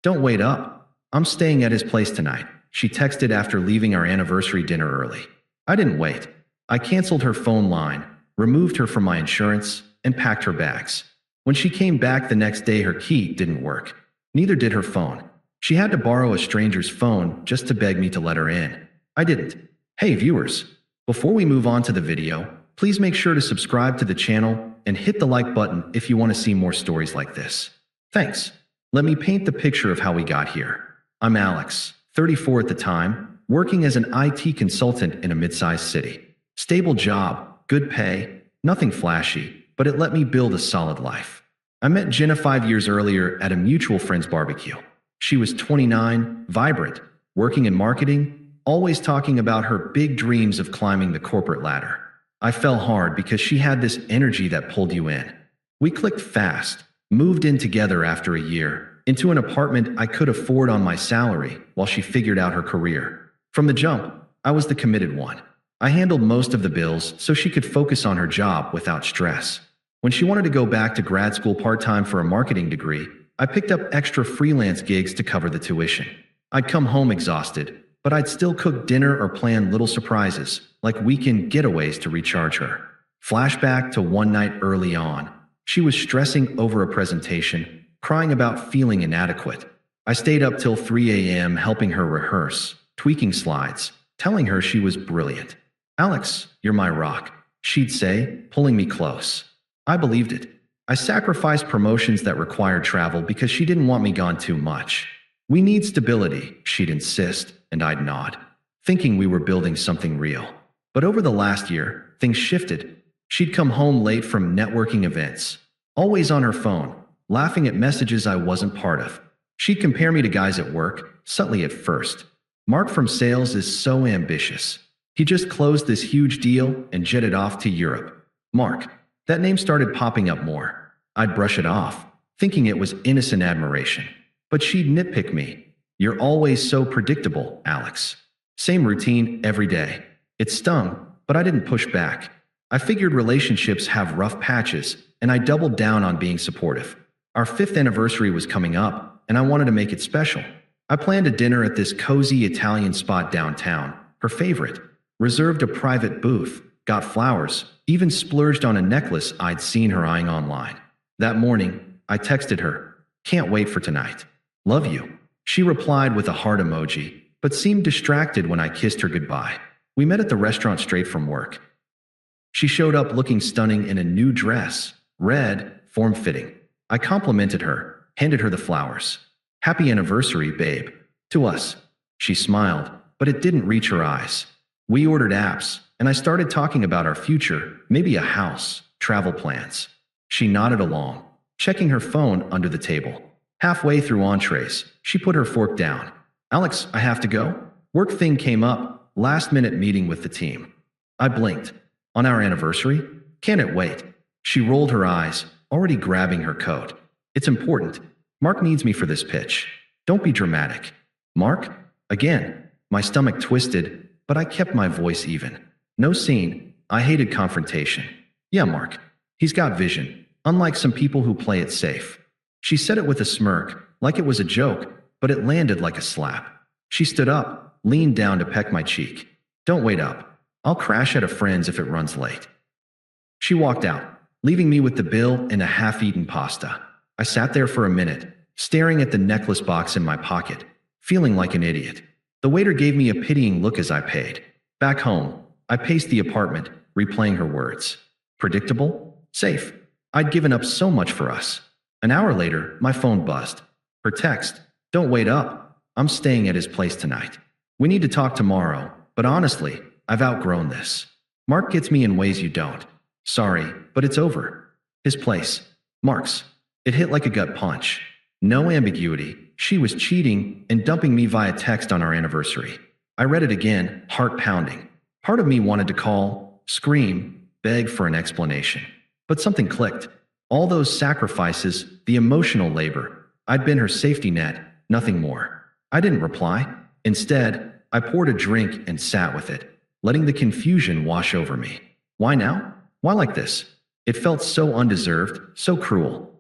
Don't wait up. I'm staying at his place tonight, she texted after leaving our anniversary dinner early. I didn't wait. I canceled her phone line, removed her from my insurance, and packed her bags. When she came back the next day, her key didn't work. Neither did her phone. She had to borrow a stranger's phone just to beg me to let her in. I didn't. Hey viewers, before we move on to the video, please make sure to subscribe to the channel and hit the like button if you want to see more stories like this. Thanks. Let me paint the picture of how we got here. I'm Alex, 34 at the time, working as an IT consultant in a mid-sized city. Stable job, good pay, nothing flashy, but it let me build a solid life. I met Jenna 5 years earlier at a mutual friend's barbecue. She was 29, vibrant, working in marketing, always talking about her big dreams of climbing the corporate ladder. I fell hard because she had this energy that pulled you in. We clicked fast, moved in together after a year, into an apartment I could afford on my salary while she figured out her career. From the jump, I was the committed one. I handled most of the bills so she could focus on her job without stress. When she wanted to go back to grad school part-time for a marketing degree, I picked up extra freelance gigs to cover the tuition. I'd come home exhausted, but I'd still cook dinner or plan little surprises, like weekend getaways to recharge her. Flashback to one night early on. She was stressing over a presentation, crying about feeling inadequate. I stayed up till 3 a.m. helping her rehearse, tweaking slides, telling her she was brilliant. "Alex, you're my rock," she'd say, pulling me close. I believed it. I sacrificed promotions that required travel because she didn't want me gone too much. "We need stability," she'd insist, and I'd nod, thinking we were building something real. But over the last year, things shifted. She'd come home late from networking events, always on her phone, laughing at messages I wasn't part of. She'd compare me to guys at work, subtly at first. "Mark from sales is so ambitious. He just closed this huge deal and jetted off to Europe." Mark. That name started popping up more. I'd brush it off, thinking it was innocent admiration. But she'd nitpick me. "You're always so predictable, Alex. Same routine every day." It stung, but I didn't push back. I figured relationships have rough patches, and I doubled down on being supportive. Our 5th anniversary was coming up, and I wanted to make it special. I planned a dinner at this cozy Italian spot downtown, her favorite, reserved a private booth, got flowers, even splurged on a necklace I'd seen her eyeing online. That morning, I texted her, "Can't wait for tonight. Love you." She replied with a heart emoji, but seemed distracted when I kissed her goodbye. We met at the restaurant straight from work. She showed up looking stunning in a new dress, red, form-fitting. I complimented her, handed her the flowers. "Happy anniversary, babe." "To us." She smiled, but it didn't reach her eyes. We ordered apps, and I started talking about our future, maybe a house, travel plans. She nodded along, checking her phone under the table. Halfway through entrees, she put her fork down. "Alex, I have to go. Work thing came up, last-minute meeting with the team." I blinked. "On our anniversary? Can it wait?" She rolled her eyes, already grabbing her coat. "It's important. Mark needs me for this pitch. Don't be dramatic." "Mark?" Again, my stomach twisted, but I kept my voice even. "No scene. I hated confrontation." "Yeah, Mark. He's got vision, unlike some people who play it safe." She said it with a smirk, like it was a joke, but it landed like a slap. She stood up, leaned down to peck my cheek. "Don't wait up. I'll crash at a friend's if it runs late." She walked out, leaving me with the bill and a half-eaten pasta. I sat there for a minute, staring at the necklace box in my pocket, feeling like an idiot. The waiter gave me a pitying look as I paid. Back home, I paced the apartment, replaying her words. Predictable? Safe. I'd given up so much for us. An hour later, my phone buzzed. Her text, "Don't wait up. I'm staying at his place tonight. We need to talk tomorrow, but honestly, I've outgrown this. Mark gets me in ways you don't. Sorry, but it's over." His place. Mark's. It hit like a gut punch. No ambiguity. She was cheating and dumping me via text on our anniversary. I read it again, heart pounding. Part of me wanted to call, scream, beg for an explanation. But something clicked. All those sacrifices, the emotional labor. I'd been her safety net, nothing more. I didn't reply. Instead, I poured a drink and sat with it, letting the confusion wash over me. Why now? Why like this? It felt so undeserved, so cruel.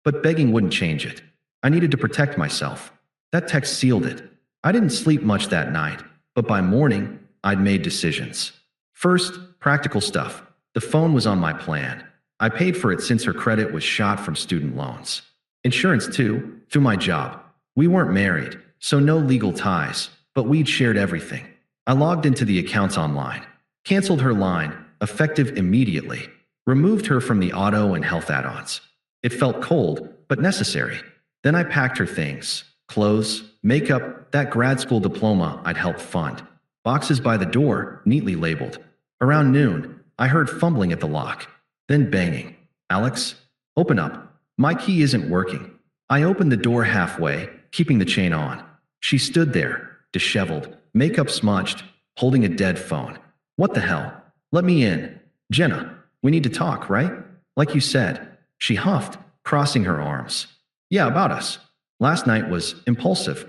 But begging wouldn't change it. I needed to protect myself. That text sealed it. I didn't sleep much that night, but by morning, I'd made decisions. First, practical stuff. The phone was on my plan. I paid for it since her credit was shot from student loans. Insurance too, through my job. We weren't married, so no legal ties, but we'd shared everything. I logged into the accounts online, canceled her line, effective immediately, removed her from the auto and health add-ons. It felt cold, but necessary. Then I packed her things, clothes, makeup, that grad school diploma I'd helped fund. Boxes by the door, neatly labeled. Around noon, I heard fumbling at the lock, then banging. Alex, open up. My key isn't working. I opened the door halfway, keeping the chain on. She stood there, disheveled, makeup smudged, holding a dead phone. What the hell? Let me in. Jenna, we need to talk, right? Like you said. She huffed, crossing her arms. Yeah, about us. Last night was impulsive.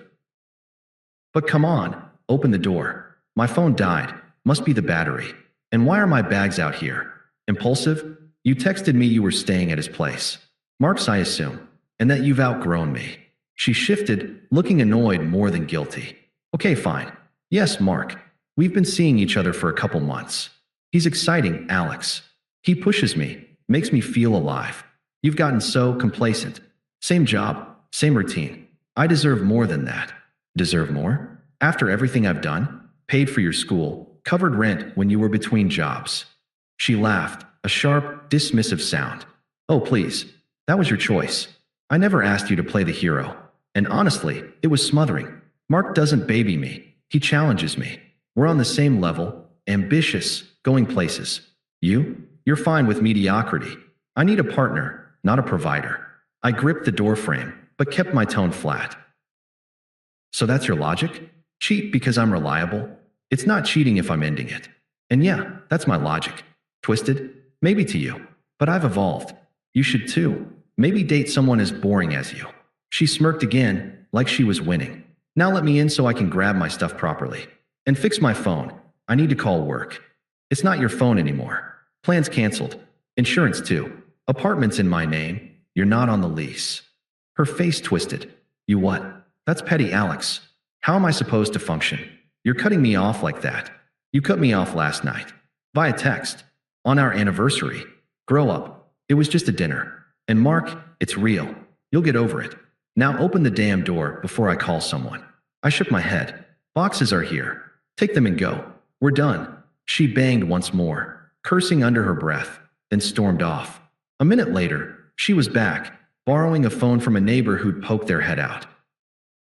But come on, open the door. My phone died. Must be the battery. And why are my bags out here? Impulsive? You texted me you were staying at his place. Mark's, I assume. And that you've outgrown me. She shifted, looking annoyed more than guilty. Okay, fine. Yes, Mark. We've been seeing each other for a couple months. He's exciting, Alex. He pushes me, makes me feel alive. You've gotten so complacent. Same job, same routine. I deserve more than that. Deserve more? After everything I've done? Paid for your school, covered rent when you were between jobs. She laughed, a sharp, dismissive sound. Oh, please. That was your choice. I never asked you to play the hero. And honestly, it was smothering. Mark doesn't baby me. He challenges me. We're on the same level, ambitious, going places. You're fine with mediocrity. I need a partner, not a provider. I gripped the doorframe, but kept my tone flat. So that's your logic? Cheat because I'm reliable? It's not cheating if I'm ending it. And yeah, that's my logic. Twisted? Maybe to you. But I've evolved. You should too. Maybe date someone as boring as you. She smirked again, like she was winning. Now let me in so I can grab my stuff properly. And fix my phone. I need to call work. It's not your phone anymore. Plans canceled. Insurance too. Apartment's in my name. You're not on the lease. Her face twisted. You what? That's petty, Alex. How am I supposed to function? You're cutting me off like that. You cut me off last night. Via text. On our anniversary. Grow up. It was just a dinner. And Mark, it's real. You'll get over it. Now open the damn door before I call someone. I shook my head. Boxes are here. Take them and go. We're done. She banged once more, cursing under her breath, then stormed off. A minute later, she was back, borrowing a phone from a neighbor who'd poked their head out.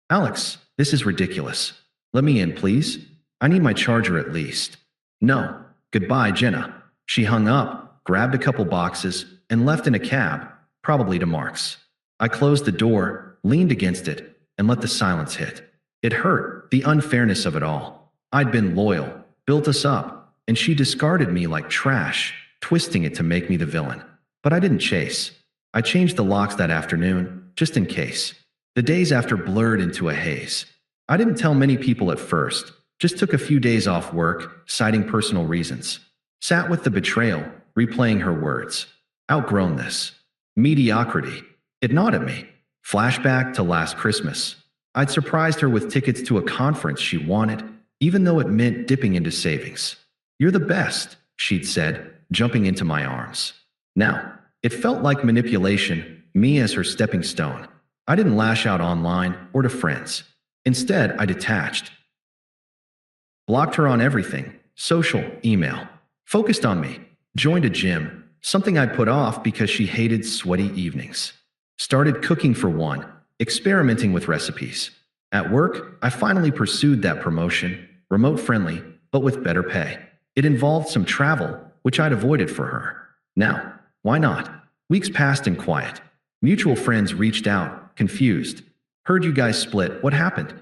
Alex, this is ridiculous. Let me in, please. I need my charger at least. No. Goodbye, Jenna. She hung up, grabbed a couple boxes, and left in a cab, probably to Mark's. I closed the door, leaned against it, and let the silence hit. It hurt, the unfairness of it all. I'd been loyal, built us up, and she discarded me like trash, twisting it to make me the villain. But I didn't chase. I changed the locks that afternoon, just in case. The days after blurred into a haze. I didn't tell many people at first, just took a few days off work, citing personal reasons. Sat with the betrayal, replaying her words. Outgrown this. Mediocrity. It gnawed at me. Flashback to last Christmas. I'd surprised her with tickets to a conference she wanted, even though it meant dipping into savings. You're the best, she'd said, jumping into my arms. Now, it felt like manipulation, me as her stepping stone. I didn't lash out online or to friends. Instead, I detached. Blocked her on everything, social, email. Focused on me. Joined a gym, something I'd put off because she hated sweaty evenings. Started cooking for one, experimenting with recipes. At work, I finally pursued that promotion, remote friendly, but with better pay. It involved some travel, which I'd avoided for her. Now, why not? Weeks passed in quiet. Mutual friends reached out, confused. Heard you guys split, what happened?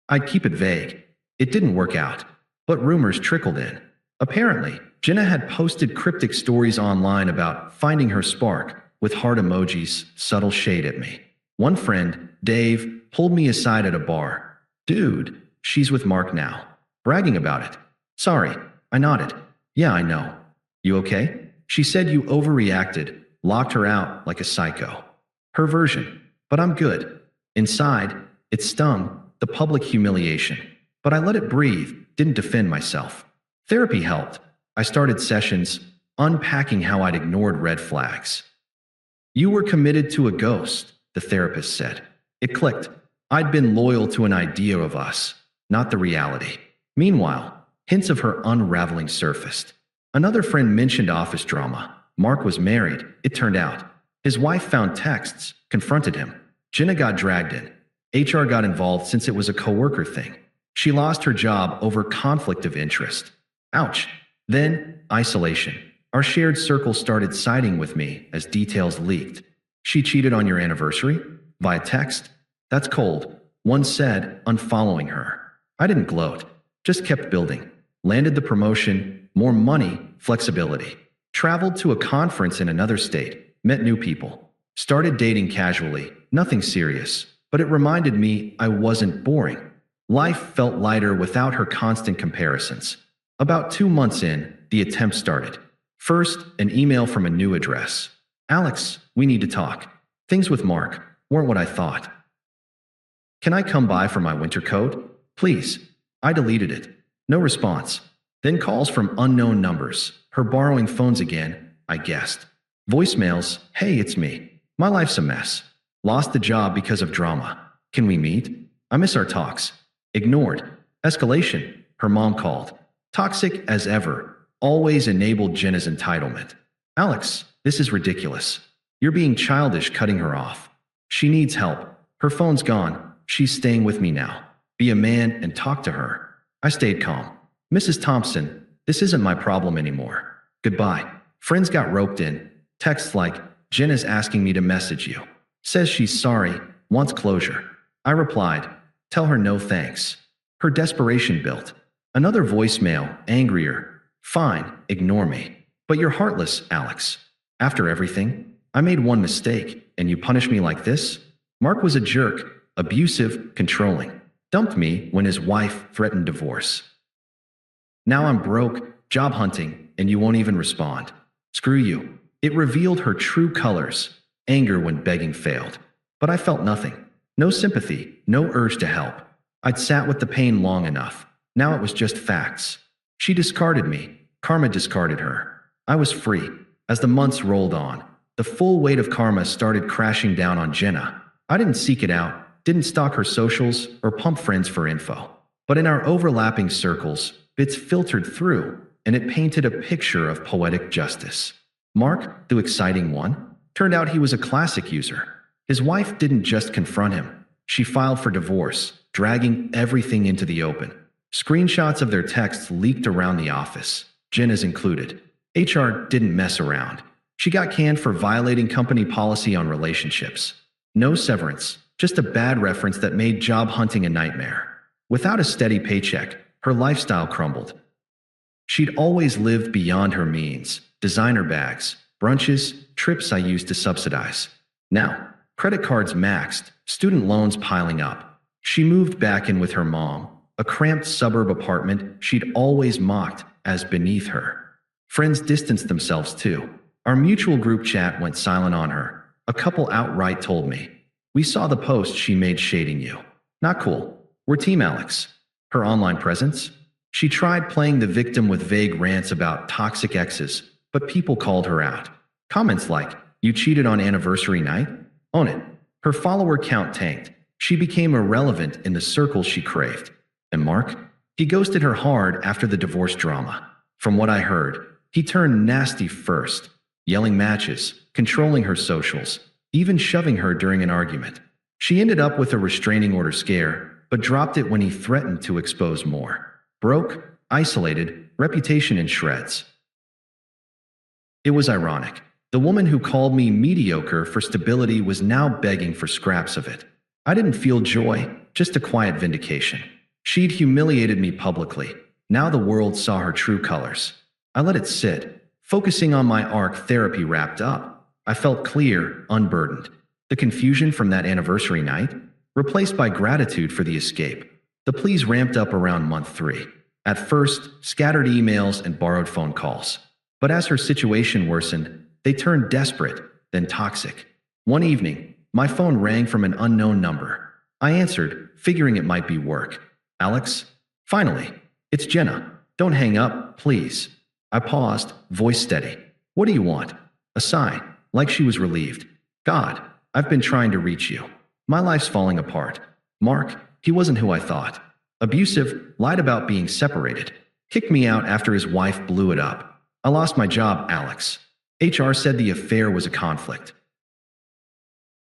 I'd keep it vague. It didn't work out. But rumors trickled in. Apparently, Jenna had posted cryptic stories online about finding her spark, with heart emojis, subtle shade at me. One friend, Dave, pulled me aside at a bar. Dude, she's with Mark now. Bragging about it. Sorry, I nodded. Yeah, I know. You okay? She said you overreacted, locked her out like a psycho. Her version. But I'm good. Inside, it stung, the public humiliation. But I let it breathe, didn't defend myself. Therapy helped. I started sessions, unpacking how I'd ignored red flags. You were committed to a ghost, the therapist said. It clicked. I'd been loyal to an idea of us, not the reality. Meanwhile, hints of her unraveling surfaced. Another friend mentioned office drama. Mark was married, it turned out. His wife found texts, confronted him. Jenna got dragged in. HR got involved since it was a coworker thing. She lost her job over conflict of interest. Ouch. Then, isolation. Our shared circle started siding with me as details leaked. She cheated on your anniversary? Via text? That's cold. One said, unfollowing her. I didn't gloat, just kept building. Landed the promotion, more money, flexibility. Traveled to a conference in another state, met new people. Started dating casually, nothing serious, but it reminded me I wasn't boring. Life felt lighter without her constant comparisons. About 2 months in, the attempt started. First, an email from a new address. Alex, we need to talk. Things with Mark weren't what I thought. Can I come by for my winter coat? Please. I deleted it. No response. Then calls from unknown numbers. Her borrowing phones again, I guessed. Voicemails, hey, it's me. My life's a mess. Lost the job because of drama. Can we meet? I miss our talks. Ignored. Escalation. Her mom called. Toxic as ever. Always enabled Jenna's entitlement. Alex, this is ridiculous. You're being childish cutting her off. She needs help. Her phone's gone. She's staying with me now. Be a man and talk to her. I stayed calm. Mrs. Thompson, this isn't my problem anymore. Goodbye. Friends got roped in. Texts like, Jenna's asking me to message you. Says she's sorry, wants closure. I replied, tell her no thanks. Her desperation built. Another voicemail, angrier. Fine, ignore me. But you're heartless, Alex. After everything, I made one mistake, and you punish me like this? Mark was a jerk, abusive, controlling. Dumped me when his wife threatened divorce. Now I'm broke, job hunting, and you won't even respond. Screw you. It revealed her true colors, anger when begging failed. But I felt nothing. No sympathy, no urge to help. I'd sat with the pain long enough. Now it was just facts. She discarded me. Karma discarded her. I was free. As the months rolled on, the full weight of karma started crashing down on Jenna. I didn't seek it out, didn't stalk her socials, or pump friends for info. But in our overlapping circles, bits filtered through, and it painted a picture of poetic justice. Mark, the exciting one, turned out he was a classic user. His wife didn't just confront him. She filed for divorce, dragging everything into the open. Screenshots of their texts leaked around the office, Jenna's included. HR didn't mess around. She got canned for violating company policy on relationships. No severance, just a bad reference that made job hunting a nightmare. Without a steady paycheck, her lifestyle crumbled. She'd always lived beyond her means. Designer bags, brunches, trips I used to subsidize. Now, credit cards maxed, student loans piling up. She moved back in with her mom, a cramped suburb apartment she'd always mocked as beneath her. Friends distanced themselves too. Our mutual group chat went silent on her. A couple outright told me, we saw the post she made shading you. Not cool. We're Team Alex. Her online presence? She tried playing the victim with vague rants about toxic exes, but people called her out. Comments like, you cheated on anniversary night? Own it. Her follower count tanked. She became irrelevant in the circle she craved. And Mark? He ghosted her hard after the divorce drama. From what I heard, he turned nasty first, yelling matches, controlling her socials, even shoving her during an argument. She ended up with a restraining order scare, but dropped it when he threatened to expose more. Broke, isolated, reputation in shreds. It was ironic. The woman who called me mediocre for stability was now begging for scraps of it. I didn't feel joy, just a quiet vindication. She'd humiliated me publicly. Now the world saw her true colors. I let it sit, focusing on my arc therapy wrapped up. I felt clear, unburdened. The confusion from that anniversary night, replaced by gratitude for the escape. The pleas ramped up around month 3. At first, scattered emails and borrowed phone calls. But as her situation worsened, they turned desperate, then toxic. One evening, my phone rang from an unknown number. I answered, figuring it might be work. Alex? Finally. It's Jenna. Don't hang up, please. I paused, voice steady. What do you want? A sigh, like she was relieved. God, I've been trying to reach you. My life's falling apart. Mark, he wasn't who I thought. Abusive, lied about being separated. Kicked me out after his wife blew it up. I lost my job, Alex. HR said the affair was a conflict.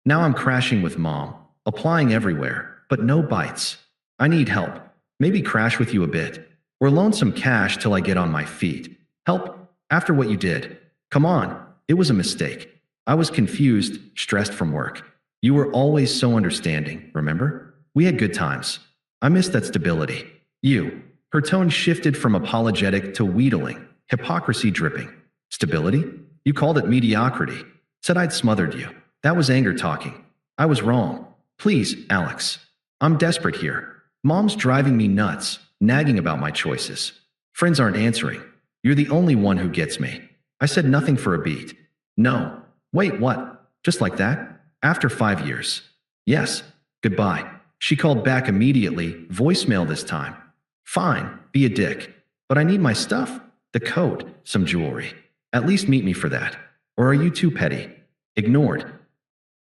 Now I'm crashing with mom, applying everywhere, but no bites. I need help. Maybe crash with you a bit. Or loan some cash till I get on my feet. Help, after what you did. Come on, it was a mistake. I was confused, stressed from work. You were always so understanding, remember? We had good times. I miss that stability. You. Her tone shifted from apologetic to wheedling, hypocrisy dripping. Stability? You called it mediocrity. Said I'd smothered you. That was anger talking. I was wrong. Please, Alex. I'm desperate here. Mom's driving me nuts, nagging about my choices. Friends aren't answering. You're the only one who gets me. I said nothing for a beat. No. Wait, what? Just like that? After 5 years. Yes. Goodbye. She called back immediately, voicemail this time. Fine, be a dick. But I need my stuff. The coat, some jewelry. At least meet me for that. Or are you too petty? Ignored.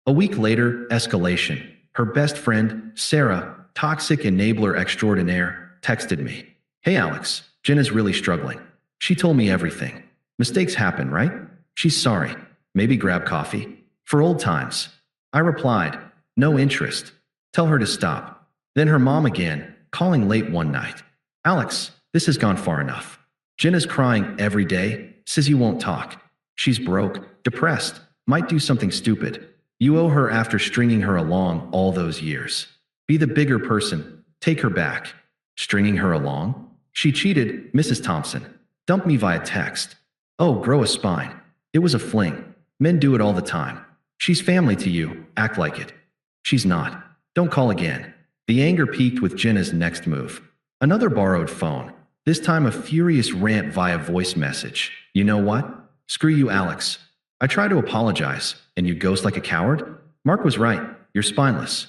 A week later, escalation. Her best friend, Sarah, toxic enabler extraordinaire, texted me. Hey Alex, Jenna's really struggling. She told me everything. Mistakes happen, right? She's sorry. Maybe grab coffee? For old times. I replied, no interest. Tell her to stop. Then her mom again, calling late one night. Alex, this has gone far enough. Jenna's crying every day, says you won't talk. She's broke, depressed, might do something stupid. You owe her after stringing her along all those years. Be the bigger person, take her back. Stringing her along? She cheated, Mrs. Thompson. Dumped me via text. Oh, grow a spine. It was a fling. Men do it all the time. She's family to you, act like it. She's not. Don't call again. The anger peaked with Jenna's next move. Another borrowed phone. This time a furious rant via voice message. You know what? Screw you, Alex. I try to apologize, and you ghost like a coward? Mark was right. You're spineless.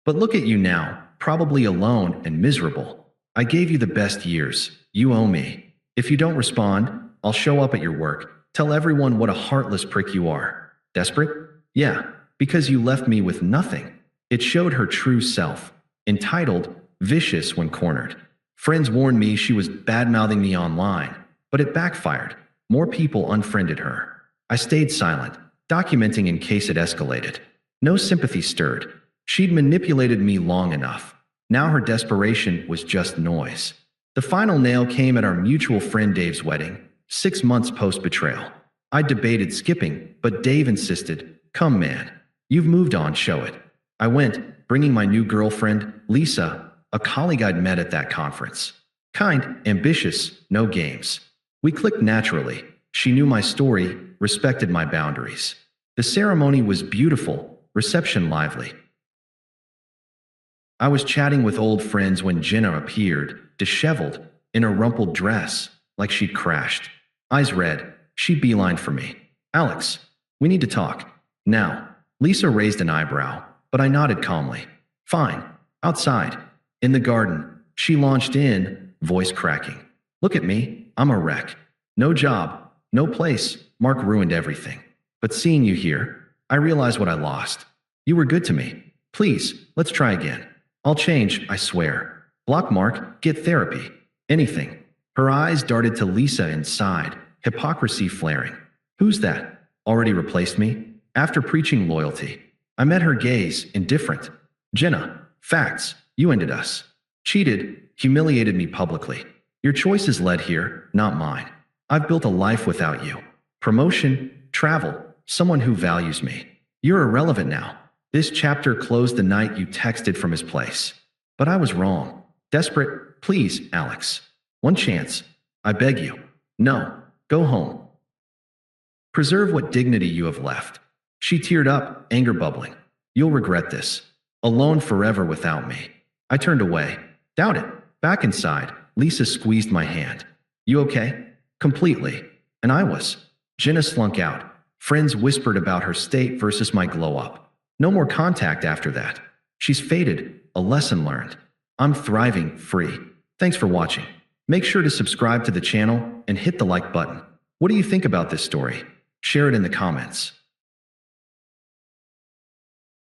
But look at you now, probably alone and miserable. I gave you the best years. You owe me. If you don't respond, I'll show up at your work. Tell everyone what a heartless prick you are. Desperate? Yeah, because you left me with nothing. It showed her true self. Entitled, vicious when cornered. Friends warned me she was bad-mouthing me online, but it backfired. More people unfriended her. I stayed silent, documenting in case it escalated. No sympathy stirred. She'd manipulated me long enough. Now her desperation was just noise. The final nail came at our mutual friend Dave's wedding, 6 months post-betrayal. I debated skipping, but Dave insisted, come man, you've moved on, show it. I went, bringing my new girlfriend, Lisa, a colleague I'd met at that conference. Kind, ambitious, no games. We clicked naturally. She knew my story, respected my boundaries. The ceremony was beautiful, reception lively. I was chatting with old friends when Jenna appeared, disheveled, in a rumpled dress, like she'd crashed. Eyes red, she beelined for me. Alex, we need to talk. Now. Lisa raised an eyebrow, but I nodded calmly. Fine. Outside. In the garden. She launched in, voice cracking. Look at me, I'm a wreck. No job, no place, Mark ruined everything. But seeing you here, I realized what I lost. You were good to me. Please, let's try again. I'll change, I swear. Block Mark, get therapy. Anything. Her eyes darted to Lisa inside, hypocrisy flaring. Who's that? Already replaced me? After preaching loyalty. I met her gaze, indifferent. Jenna, facts, you ended us. Cheated, humiliated me publicly. Your choices led here, not mine. I've built a life without you. Promotion, travel, someone who values me. You're irrelevant now. This chapter closed the night you texted from his place. But I was wrong. Desperate, please, Alex. One chance. I beg you. No, go home. Preserve what dignity you have left. She teared up, anger bubbling. You'll regret this. Alone forever without me. I turned away. Doubt it. Back inside, Lisa squeezed my hand. You okay? Completely. And I was. Jenna slunk out. Friends whispered about her state versus my glow up. No more contact after that. She's faded. A lesson learned. I'm thriving, free. Thanks for watching. Make sure to subscribe to the channel and hit the like button. What do you think about this story? Share it in the comments.